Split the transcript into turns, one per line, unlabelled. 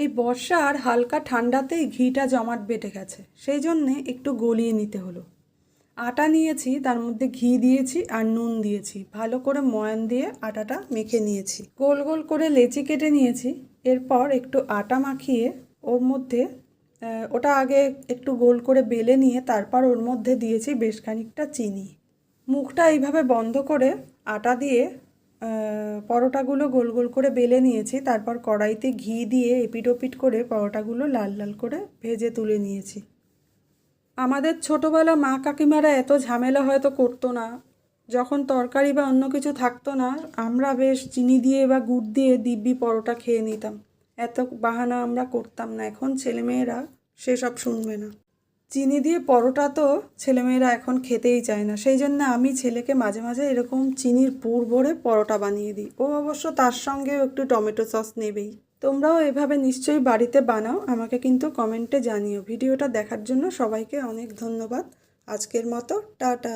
এই বর্ষা আর হালকা ঠান্ডাতেই ঘিটা জমাট বেঁধে গেছে, সেই জন্যে একটু গলিয়ে নিতে হলো। আটা নিয়েছি, তার মধ্যে ঘি দিয়েছি আর নুন দিয়েছি, ভালো করে ময়ান দিয়ে আটাটা মেখে নিয়েছি। গোল গোল করে লেচি কেটে নিয়েছি। এরপর একটু আটা মাখিয়ে ওর মধ্যে ওটা আগে একটু গোল করে বেলে নিয়ে তারপর ওর মধ্যে দিয়েছি বেশ খানিকটা চিনি। মুখটা এইভাবে বন্ধ করে আটা দিয়ে পরোটাগুলো গোল গোল করে বেলে নিয়েছি। তারপর কড়াইতে ঘি দিয়ে এপিট ওপিট করে পরোটাগুলো লাল লাল করে ভেজে তুলে নিয়েছি। আমাদের ছোটোবেলা মা কাকিমারা এত ঝামেলা হয়তো করতো না, যখন তরকারি বা অন্য কিছু থাকতো না আমরা বেশ চিনি দিয়ে বা গুড় দিয়ে দিব্যি পরোটা খেয়ে নিতাম। এত বাহানা আমরা করতাম না। এখন ছেলেমেয়েরা সেসব শুনবে না। চিনি দিয়ে পরোটা তো ছেলেমেয়েরা এখন খেতেই চায় না, সেই জন্য আমি ছেলেকে মাঝে মাঝে এরকম চিনির পুর ভরে পরোটা বানিয়ে দিই। ও অবশ্য তার সঙ্গেও একটু টমেটো সস নেবেই। তোমরাও এভাবে নিশ্চয়ই বাড়িতে বানাও, আমাকে কিন্তু কমেন্টে জানিও। ভিডিওটা দেখার জন্য সবাইকে অনেক ধন্যবাদ। আজকের মতো টাটা।